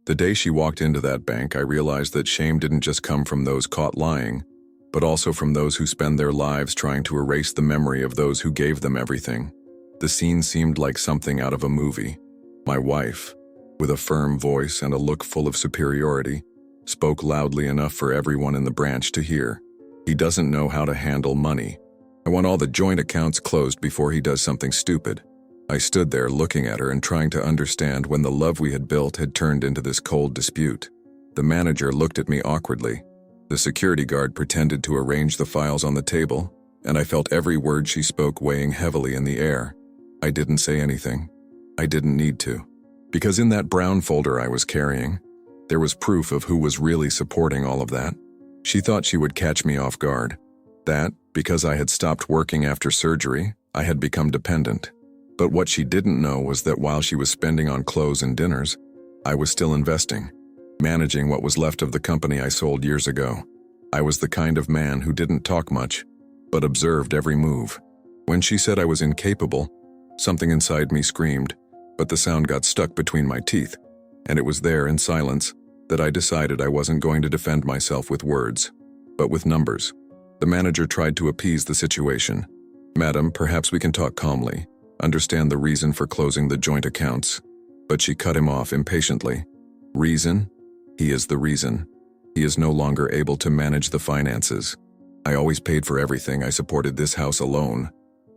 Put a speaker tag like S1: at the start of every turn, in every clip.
S1: The day she walked into that bank, I realized that shame didn't just come from those caught lying, but also from those who spend their lives trying to erase the memory of those who gave them everything. The scene seemed like something out of a movie. My wife, with a firm voice and a look full of superiority, spoke loudly enough for everyone in the branch to hear. "He doesn't know how to handle money. I want all the joint accounts closed before he does something stupid." I stood there looking at her and trying to understand when the love we had built had turned into this cold dispute. The manager looked at me awkwardly. The security guard pretended to arrange the files on the table, and I felt every word she spoke weighing heavily in the air. I didn't say anything. I didn't need to. Because in that brown folder I was carrying, there was proof of who was really supporting all of that. She thought she would catch me off guard. That, because I had stopped working after surgery, I had become dependent. But what she didn't know was that while she was spending on clothes and dinners, I was still investing, managing what was left of the company I sold years ago. I was the kind of man who didn't talk much, but observed every move. When she said I was incapable, something inside me screamed, but the sound got stuck between my teeth, and it was there in silence that I decided I wasn't going to defend myself with words, but with numbers. The manager tried to appease the situation. "Madam, perhaps we can talk calmly. Understand the reason for closing the joint accounts." But she cut him off impatiently. "Reason? He is the reason. He is no longer able to manage the finances. I always paid for everything. I supported this house alone."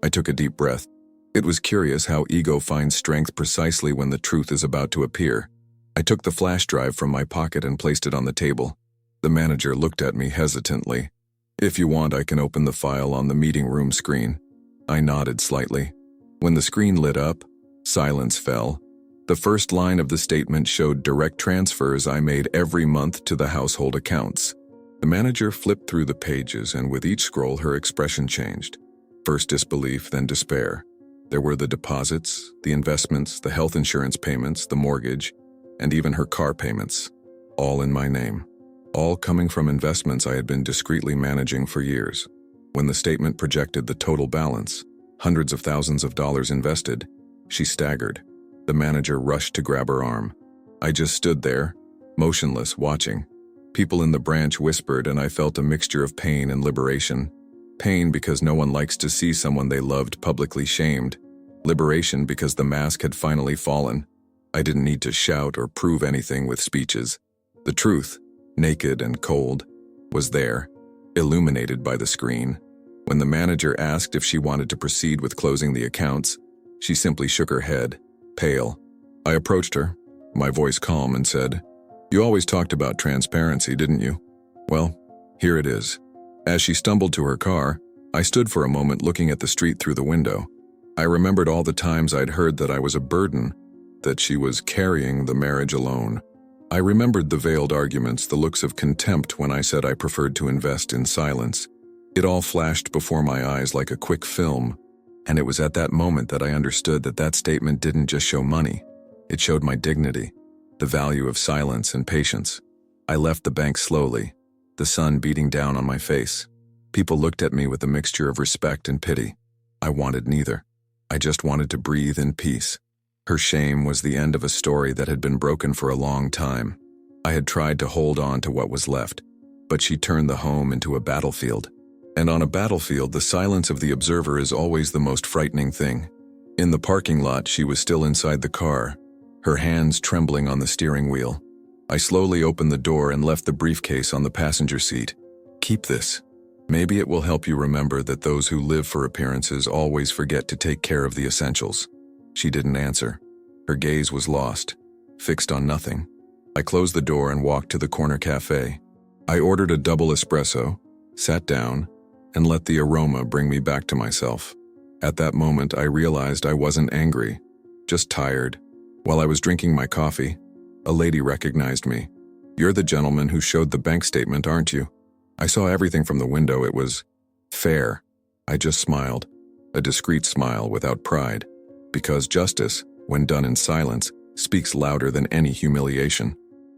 S1: I took a deep breath. It was curious how ego finds strength precisely when the truth is about to appear. I took the flash drive from my pocket and placed it on the table. The manager looked at me hesitantly. "If you want, I can open the file on the meeting room screen." I nodded slightly. When the screen lit up, silence fell. The first line of the statement showed direct transfers I made every month to the household accounts. The manager flipped through the pages, and with each scroll her expression changed. First disbelief, then despair. There were the deposits, the investments, the health insurance payments, the mortgage, and even her car payments. All in my name. All coming from investments I had been discreetly managing for years. When the statement projected the total balance, hundreds of thousands of dollars invested, she staggered. The manager rushed to grab her arm. I just stood there, motionless, watching. People in the branch whispered, and I felt a mixture of pain and liberation. Pain because no one likes to see someone they loved publicly shamed. Liberation because the mask had finally fallen. I didn't need to shout or prove anything with speeches. The truth, naked and cold, was there, illuminated by the screen. When the manager asked if she wanted to proceed with closing the accounts, she simply shook her head, pale. I approached her, my voice calm, and said, "You always talked about transparency, didn't you? Well, here it is." As she stumbled to her car, I stood for a moment looking at the street through the window. I remembered all the times I'd heard that I was a burden, that she was carrying the marriage alone. I remembered the veiled arguments, the looks of contempt when I said I preferred to invest in silence. It all flashed before my eyes like a quick film, and it was at that moment that I understood that that statement didn't just show money. It showed my dignity, the value of silence and patience. I left the bank slowly, the sun beating down on my face. People looked at me with a mixture of respect and pity. I wanted neither. I just wanted to breathe in peace. Her shame was the end of a story that had been broken for a long time. I had tried to hold on to what was left, but she turned the home into a battlefield. And on a battlefield, the silence of the observer is always the most frightening thing. In the parking lot, she was still inside the car, her hands trembling on the steering wheel. I slowly opened the door and left the briefcase on the passenger seat. "Keep this. Maybe it will help you remember that those who live for appearances always forget to take care of the essentials." She didn't answer. Her gaze was lost, fixed on nothing. I closed the door and walked to the corner cafe. I ordered a double espresso, sat down, and let the aroma bring me back to myself. At that moment, I realized I wasn't angry, just tired. While I was drinking my coffee, a lady recognized me. "You're the gentleman who showed the bank statement, aren't you?" I saw everything from the window. It was fair. I just smiled, a discreet smile without pride, because justice, when done in silence, speaks louder than any humiliation.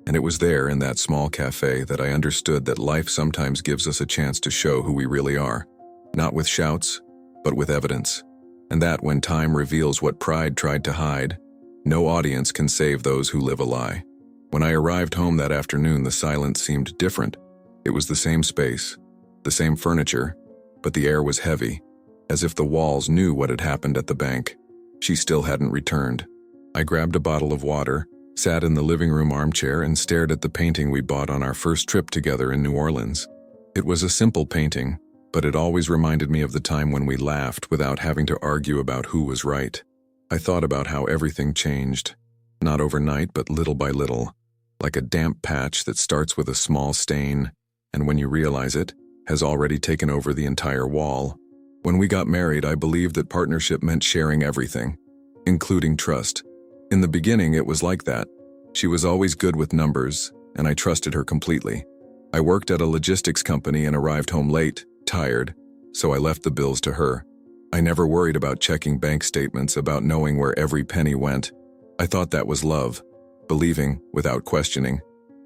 S1: And it was there in that small cafe that I understood that life sometimes gives us a chance to show who we really are, not with shouts, but with evidence. And that when time reveals what pride tried to hide, no audience can save those who live a lie. When I arrived home that afternoon, the silence seemed different. It was the same space, the same furniture, but the air was heavy, as if the walls knew what had happened at the bank. She still hadn't returned. I grabbed a bottle of water, sat in the living room armchair, and stared at the painting we bought on our first trip together in New Orleans. It was a simple painting, but it always reminded me of the time when we laughed without having to argue about who was right. I thought about how everything changed, not overnight, but little by little, like a damp patch that starts with a small stain, and when you realize it, has already taken over the entire wall. When we got married, I believed that partnership meant sharing everything, including trust. In the beginning, it was like that. She was always good with numbers, and I trusted her completely. I worked at a logistics company and arrived home late, tired, so I left the bills to her. I never worried about checking bank statements, about knowing where every penny went. I thought that was love, believing without questioning.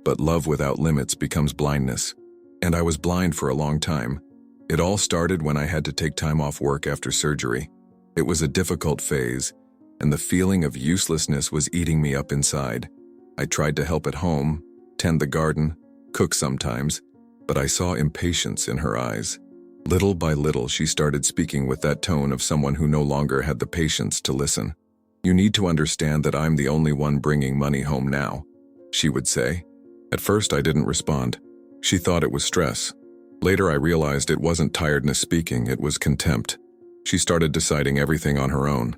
S1: But love without limits becomes blindness. And I was blind for a long time. It all started when I had to take time off work after surgery. It was a difficult phase, and the feeling of uselessness was eating me up inside. I tried to help at home, tend the garden, cook sometimes, but I saw impatience in her eyes. Little by little, she started speaking with that tone of someone who no longer had the patience to listen. "You need to understand that I'm the only one bringing money home now," she would say. At first, I didn't respond. She thought it was stress. Later, I realized it wasn't tiredness speaking, it was contempt. She started deciding everything on her own.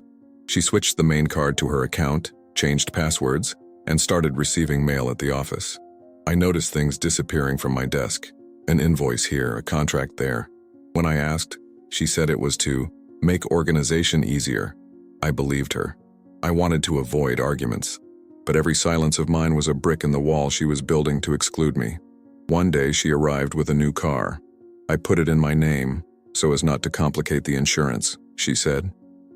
S1: She switched the main card to her account, changed passwords, and started receiving mail at the office. I noticed things disappearing from my desk. An invoice here, a contract there. When I asked, she said it was to make organization easier. I believed her. I wanted to avoid arguments, but every silence of mine was a brick in the wall she was building to exclude me. One day she arrived with a new car. "I put it in my name, so as not to complicate the insurance," she said.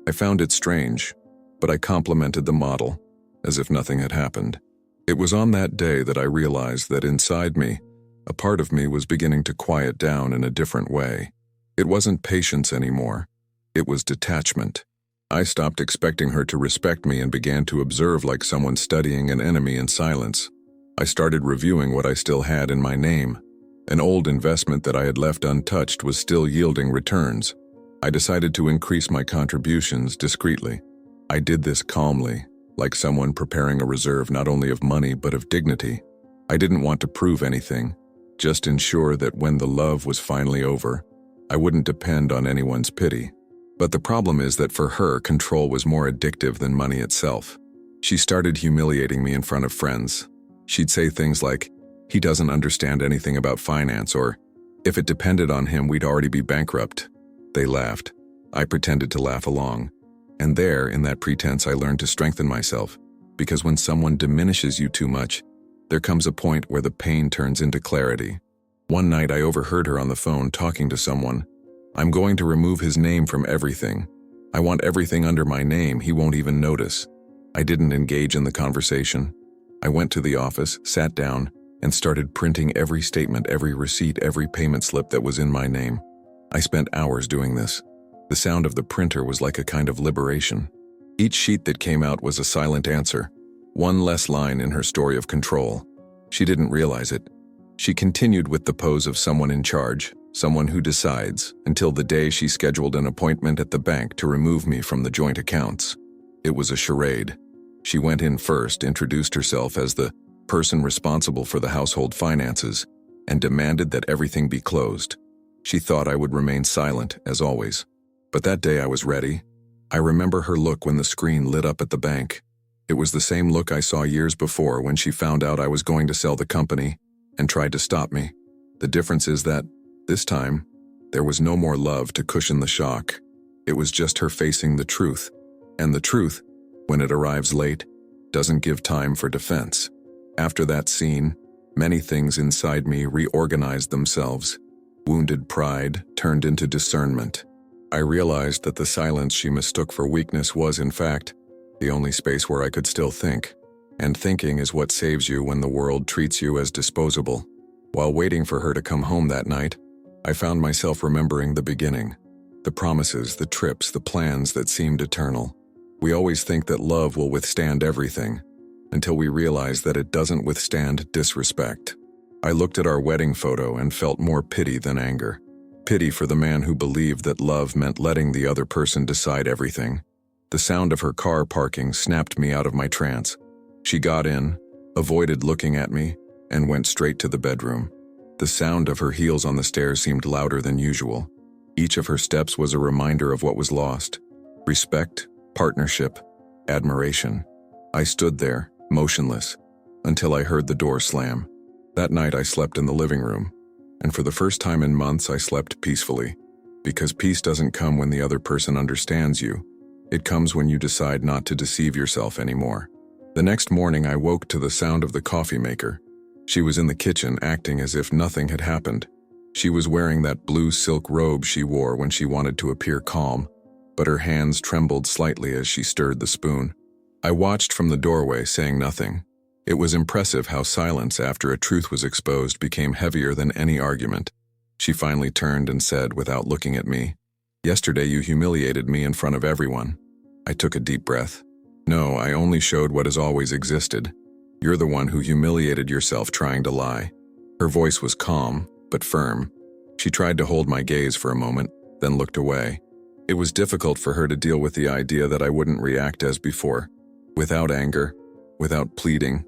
S1: I found it strange, but I complimented the model, as if nothing had happened. It was on that day that I realized that inside me, a part of me was beginning to quiet down in a different way. It wasn't patience anymore. It was detachment. I stopped expecting her to respect me and began to observe like someone studying an enemy in silence. I started reviewing what I still had in my name. An old investment that I had left untouched was still yielding returns. I decided to increase my contributions discreetly. I did this calmly, like someone preparing a reserve not only of money but of dignity. I didn't want to prove anything, just ensure that when the love was finally over, I wouldn't depend on anyone's pity. But the problem is that for her, control was more addictive than money itself. She started humiliating me in front of friends. She'd say things like, "He doesn't understand anything about finance," or, "If it depended on him, we'd already be bankrupt." They laughed. I pretended to laugh along. And there, in that pretense, I learned to strengthen myself. Because when someone diminishes you too much, there comes a point where the pain turns into clarity. One night I overheard her on the phone talking to someone. "I'm going to remove his name from everything. I want everything under my name, he won't even notice." I didn't engage in the conversation. I went to the office, sat down, and started printing every statement, every receipt, every payment slip that was in my name. I spent hours doing this. The sound of the printer was like a kind of liberation. Each sheet that came out was a silent answer, one less line in her story of control. She didn't realize it. She continued with the pose of someone in charge, someone who decides, until the day she scheduled an appointment at the bank to remove me from the joint accounts. It was a charade. She went in first, introduced herself as the person responsible for the household finances, and demanded that everything be closed. She thought I would remain silent, as always. But that day I was ready. I remember her look when the screen lit up at the bank. It was the same look I saw years before when she found out I was going to sell the company and tried to stop me. The difference is that, this time, there was no more love to cushion the shock. It was just her facing the truth. And the truth, when it arrives late, doesn't give time for defense. After that scene, many things inside me reorganized themselves. Wounded pride turned into discernment. I realized that the silence she mistook for weakness was, in fact, the only space where I could still think. And thinking is what saves you when the world treats you as disposable. While waiting for her to come home that night, I found myself remembering the beginning. The promises, the trips, the plans that seemed eternal. We always think that love will withstand everything. until we realized that it doesn't withstand disrespect. I looked at our wedding photo and felt more pity than anger. Pity for the man who believed that love meant letting the other person decide everything. The sound of her car parking snapped me out of my trance. She got in, avoided looking at me, and went straight to the bedroom. The sound of her heels on the stairs seemed louder than usual. Each of her steps was a reminder of what was lost: respect, partnership, admiration. I stood there, motionless, until I heard the door slam. That night I slept in the living room, and for the first time in months I slept peacefully. Because peace doesn't come when the other person understands you. It comes when you decide not to deceive yourself anymore. The next morning I woke to the sound of the coffee maker. She was in the kitchen acting as if nothing had happened. She was wearing that blue silk robe she wore when she wanted to appear calm, but her hands trembled slightly as she stirred the spoon. I watched from the doorway, saying nothing. It was impressive how silence after a truth was exposed became heavier than any argument. She finally turned and said, without looking at me, "Yesterday you humiliated me in front of everyone." I took a deep breath. "No, I only showed what has always existed. You're the one who humiliated yourself trying to lie." Her voice was calm, but firm. She tried to hold my gaze for a moment, then looked away. It was difficult for her to deal with the idea that I wouldn't react as before, without anger, without pleading,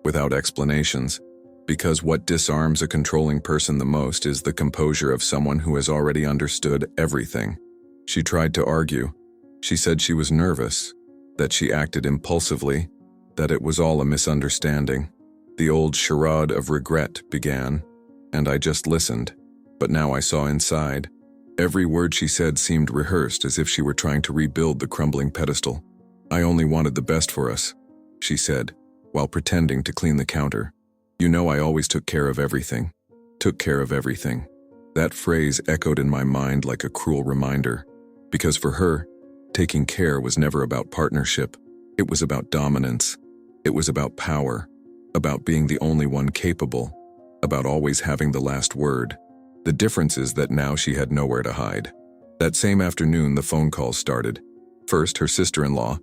S1: without explanations, because what disarms a controlling person the most is the composure of someone who has already understood everything. She tried to argue. She said she was nervous, that she acted impulsively, that it was all a misunderstanding. The old charade of regret began, and I just listened, but now I saw inside. Every word she said seemed rehearsed, as if she were trying to rebuild the crumbling pedestal. "I only wanted the best for us," she said, while pretending to clean the counter. "You know I always took care of everything." Took care of everything. That phrase echoed in my mind like a cruel reminder, because for her, taking care was never about partnership. It was about dominance. It was about power, about being the only one capable, about always having the last word. The difference is that now she had nowhere to hide. That same afternoon, the phone calls started. First, her sister-in-law,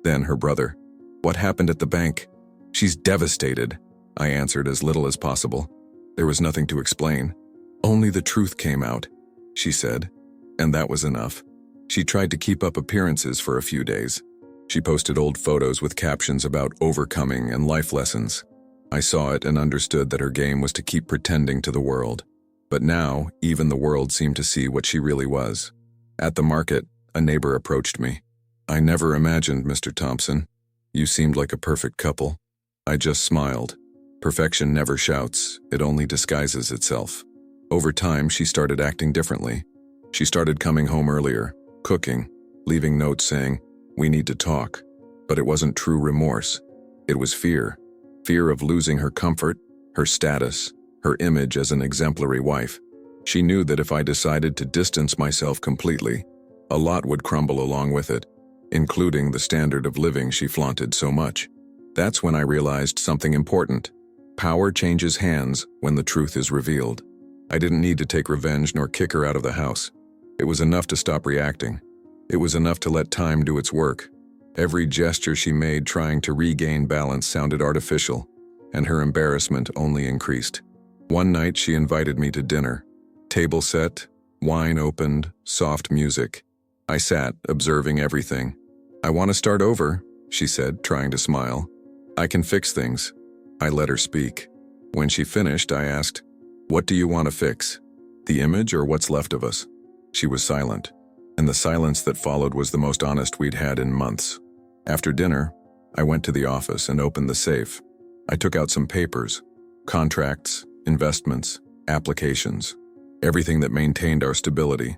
S1: then her brother. "What happened at the bank?" "She's devastated," I answered as little as possible. There was nothing to explain. "Only the truth came out," she said, and that was enough. She tried to keep up appearances for a few days. She posted old photos with captions about overcoming and life lessons. I saw it and understood that her game was to keep pretending to the world. But now, even the world seemed to see what she really was. At the market, a neighbor approached me. "I never imagined, Mr. Thompson. You seemed like a perfect couple." I just smiled. Perfection never shouts, it only disguises itself. Over time, she started acting differently. She started coming home earlier, cooking, leaving notes saying, "We need to talk." But it wasn't true remorse. It was fear. Fear of losing her comfort, her status, her image as an exemplary wife. She knew that if I decided to distance myself completely, a lot would crumble along with it, including the standard of living she flaunted so much. That's when I realized something important. Power changes hands when the truth is revealed. I didn't need to take revenge nor kick her out of the house. It was enough to stop reacting. It was enough to let time do its work. Every gesture she made trying to regain balance sounded artificial, and her embarrassment only increased. One night she invited me to dinner. Table set, wine opened, soft music. I sat, observing everything. "I want to start over," she said, trying to smile. "I can fix things." I let her speak. When she finished, I asked, "What do you want to fix? The image or what's left of us?" She was silent, and the silence that followed was the most honest we'd had in months. After dinner, I went to the office and opened the safe. I took out some papers, contracts, investments, applications, everything that maintained our stability.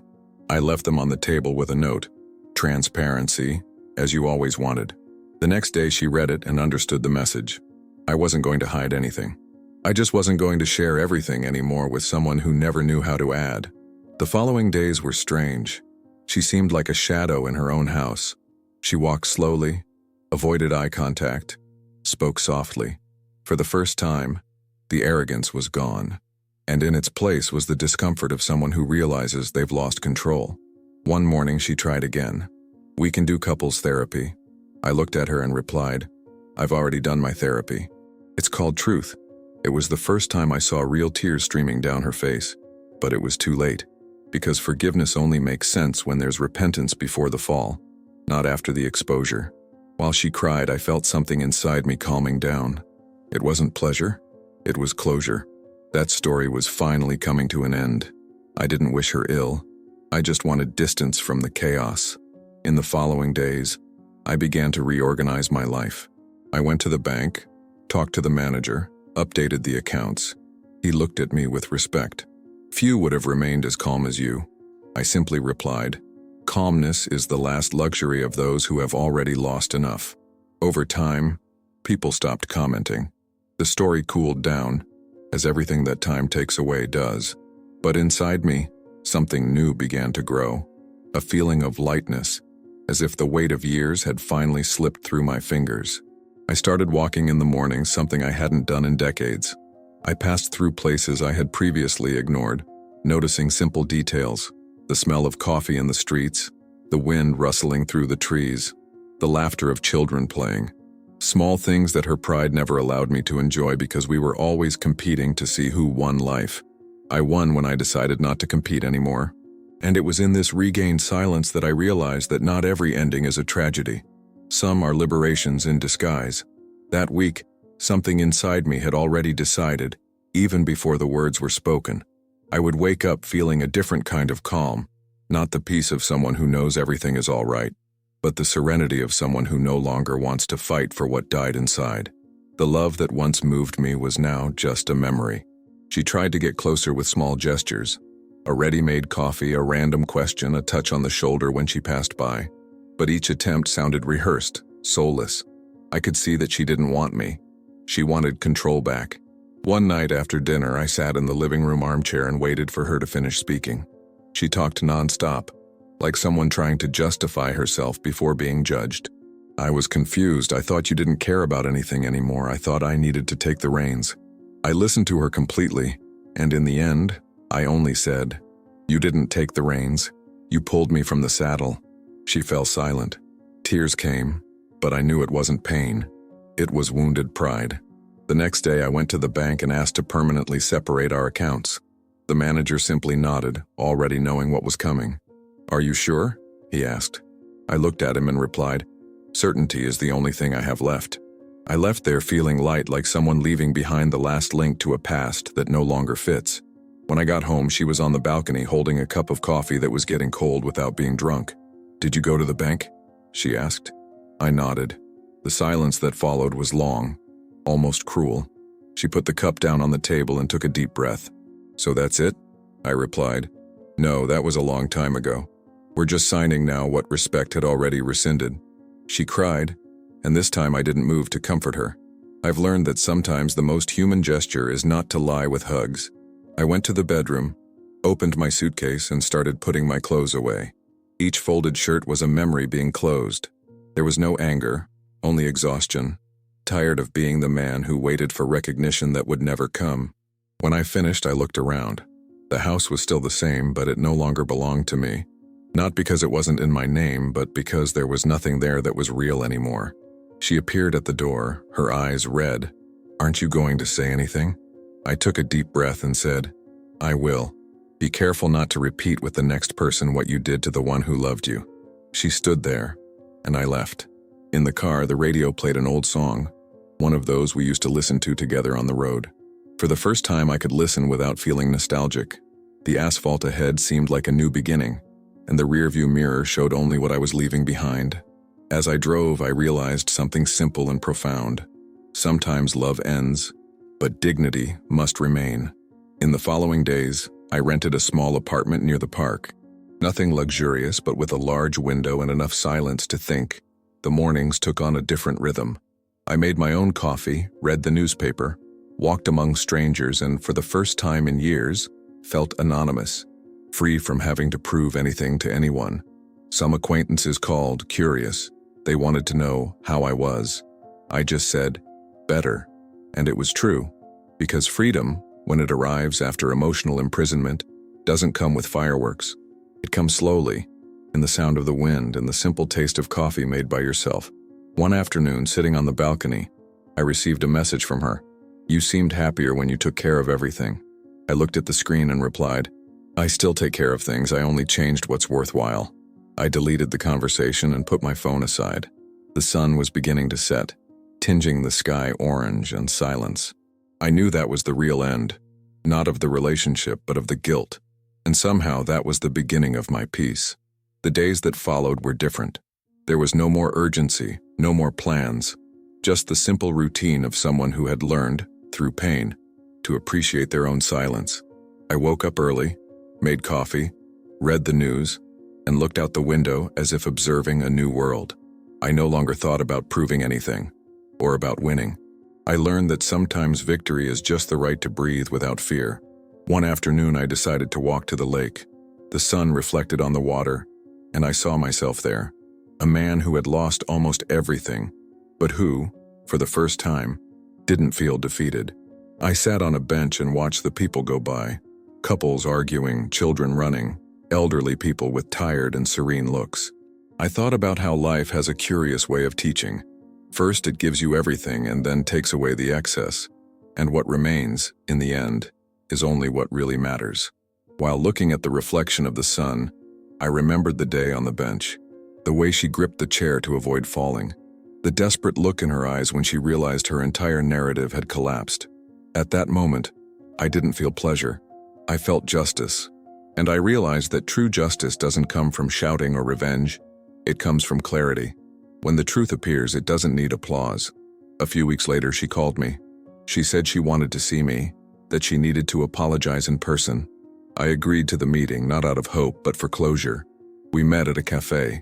S1: I left them on the table with a note: "Transparency, as you always wanted." The next day she read it and understood the message. I wasn't going to hide anything. I just wasn't going to share everything anymore with someone who never knew how to add. The following days were strange. She seemed like a shadow in her own house. She walked slowly, avoided eye contact, spoke softly. For the first time, the arrogance was gone, and in its place was the discomfort of someone who realizes they've lost control. One morning she tried again. "We can do couples therapy." I looked at her and replied, I've already done my therapy. It's called truth. It was the first time I saw real tears streaming down her face. But it was too late. Because forgiveness only makes sense when there's repentance before the fall, not after the exposure. While she cried, I felt something inside me calming down. It wasn't pleasure. It was closure. That story was finally coming to an end. I didn't wish her ill. I just wanted distance from the chaos. In the following days, I began to reorganize my life. I went to the bank, talked to the manager, updated the accounts. He looked at me with respect. Few would have remained as calm as you. I simply replied, calmness is the last luxury of those who have already lost enough. Over time, people stopped commenting. The story cooled down, as everything that time takes away does. But inside me, something new began to grow. A feeling of lightness, as if the weight of years had finally slipped through my fingers. I started walking in the morning, something I hadn't done in decades. I passed through places I had previously ignored, noticing simple details, the smell of coffee in the streets, the wind rustling through the trees, the laughter of children playing. Small things that her pride never allowed me to enjoy because we were always competing to see who won life. I won when I decided not to compete anymore. And it was in this regained silence that I realized that not every ending is a tragedy. Some are liberations in disguise. That week, something inside me had already decided, even before the words were spoken. I would wake up feeling a different kind of calm, not the peace of someone who knows everything is all right, but the serenity of someone who no longer wants to fight for what died inside. The love that once moved me was now just a memory. She tried to get closer with small gestures. A ready-made coffee, a random question, a touch on the shoulder when she passed by. But each attempt sounded rehearsed, soulless. I could see that she didn't want me. She wanted control back. One night after dinner, I sat in the living room armchair and waited for her to finish speaking. She talked nonstop, like someone trying to justify herself before being judged. I was confused. I thought you didn't care about anything anymore. I thought I needed to take the reins. I listened to her completely, and in the end, I only said, "You didn't take the reins. You pulled me from the saddle." She fell silent. Tears came, but I knew it wasn't pain. It was wounded pride. The next day, I went to the bank and asked to permanently separate our accounts. The manager simply nodded, already knowing what was coming. "Are you sure?" he asked. I looked at him and replied, "Certainty is the only thing I have left." I left there feeling light, like someone leaving behind the last link to a past that no longer fits. When I got home, she was on the balcony holding a cup of coffee that was getting cold without being drunk. "Did you go to the bank?" she asked. I nodded. The silence that followed was long, almost cruel. She put the cup down on the table and took a deep breath. "So that's it?" I replied. "No, that was a long time ago. We're just signing now what respect had already rescinded." She cried, and this time I didn't move to comfort her. I've learned that sometimes the most human gesture is not to lie with hugs. I went to the bedroom, opened my suitcase, and started putting my clothes away. Each folded shirt was a memory being closed. There was no anger, only exhaustion, tired of being the man who waited for recognition that would never come. When I finished, I looked around. The house was still the same, but it no longer belonged to me. Not because it wasn't in my name, but because there was nothing there that was real anymore. She appeared at the door, her eyes red. "Aren't you going to say anything?" I took a deep breath and said, "I will. Be careful not to repeat with the next person what you did to the one who loved you." She stood there, and I left. In the car, the radio played an old song, one of those we used to listen to together on the road. For the first time, I could listen without feeling nostalgic. The asphalt ahead seemed like a new beginning, and the rearview mirror showed only what I was leaving behind. As I drove, I realized something simple and profound. Sometimes love ends, but dignity must remain. In the following days, I rented a small apartment near the park. Nothing luxurious, but with a large window and enough silence to think. The mornings took on a different rhythm. I made my own coffee, read the newspaper, walked among strangers, and for the first time in years, felt anonymous, free from having to prove anything to anyone. Some acquaintances called, curious. They wanted to know how I was. I just said, better. And it was true, because freedom, when it arrives after emotional imprisonment, doesn't come with fireworks. It comes slowly, in the sound of the wind and the simple taste of coffee made by yourself. One afternoon, sitting on the balcony, I received a message from her. "You seemed happier when you took care of everything." I looked at the screen and replied, "I still take care of things, I only changed what's worthwhile." I deleted the conversation and put my phone aside. The sun was beginning to set, tinging the sky orange and silence. I knew that was the real end, not of the relationship, but of the guilt. And somehow that was the beginning of my peace. The days that followed were different. There was no more urgency, no more plans, just the simple routine of someone who had learned, through pain, to appreciate their own silence. I woke up early, made coffee, read the news, and looked out the window as if observing a new world. I no longer thought about proving anything, or about winning. I learned that sometimes victory is just the right to breathe without fear. One afternoon I decided to walk to the lake. The sun reflected on the water, and I saw myself there. A man who had lost almost everything, but who, for the first time, didn't feel defeated. I sat on a bench and watched the people go by. Couples arguing, children running, elderly people with tired and serene looks. I thought about how life has a curious way of teaching. First it gives you everything and then takes away the excess. And what remains, in the end, is only what really matters. While looking at the reflection of the sun, I remembered the day on the bench, the way she gripped the chair to avoid falling, the desperate look in her eyes when she realized her entire narrative had collapsed. At that moment, I didn't feel pleasure. I felt justice. And I realized that true justice doesn't come from shouting or revenge. It comes from clarity. When the truth appears, it doesn't need applause. A few weeks later, she called me. She said she wanted to see me, that she needed to apologize in person. I agreed to the meeting, not out of hope, but for closure. We met at a cafe.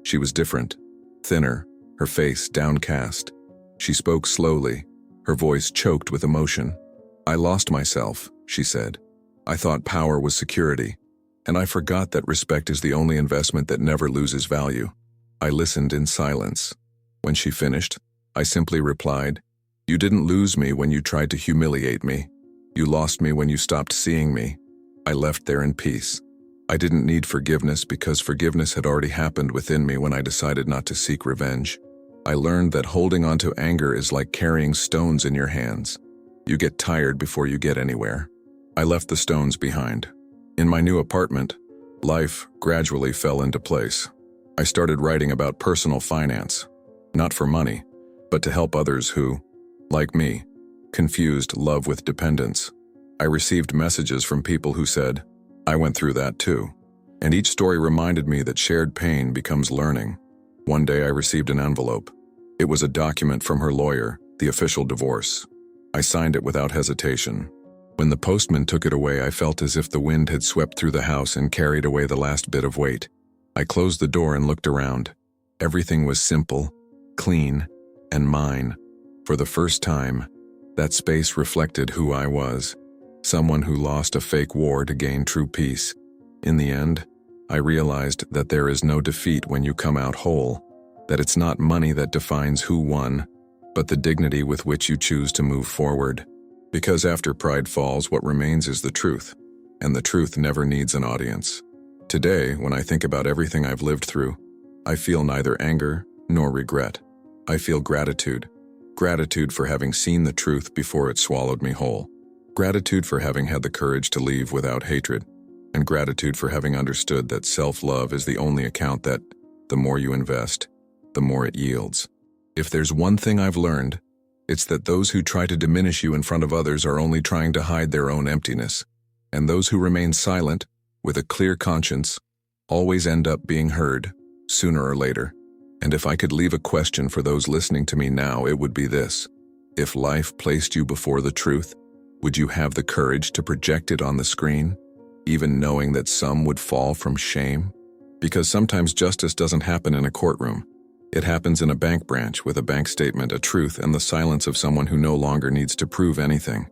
S1: She was different, thinner, her face downcast. She spoke slowly, her voice choked with emotion. "I lost myself," she said. "I thought power was security, and I forgot that respect is the only investment that never loses value." I listened in silence. When she finished, I simply replied, "You didn't lose me when you tried to humiliate me. You lost me when you stopped seeing me." I left there in peace. I didn't need forgiveness because forgiveness had already happened within me when I decided not to seek revenge. I learned that holding on to anger is like carrying stones in your hands. You get tired before you get anywhere. I left the stones behind. In my new apartment, life gradually fell into place. I started writing about personal finance, not for money, but to help others who, like me, confused love with dependence. I received messages from people who said, "I went through that too." And each story reminded me that shared pain becomes learning. One day I received an envelope. It was a document from her lawyer, the official divorce. I signed it without hesitation. When the postman took it away, I felt as if the wind had swept through the house and carried away the last bit of weight. I closed the door and looked around. Everything was simple, clean, and mine. For the first time, that space reflected who I was, someone who lost a fake war to gain true peace. In the end, I realized that there is no defeat when you come out whole, that it's not money that defines who won, but the dignity with which you choose to move forward. Because after pride falls, what remains is the truth, and the truth never needs an audience. Today, when I think about everything I've lived through, I feel neither anger nor regret. I feel gratitude. Gratitude for having seen the truth before it swallowed me whole. Gratitude for having had the courage to leave without hatred. And gratitude for having understood that self-love is the only account that, the more you invest, the more it yields. If there's one thing I've learned, it's that those who try to diminish you in front of others are only trying to hide their own emptiness. And those who remain silent, with a clear conscience, always end up being heard, sooner or later. And if I could leave a question for those listening to me now, it would be this. If life placed you before the truth, would you have the courage to project it on the screen, even knowing that some would fall from shame? Because sometimes justice doesn't happen in a courtroom. It happens in a bank branch with a bank statement, a truth, and the silence of someone who no longer needs to prove anything.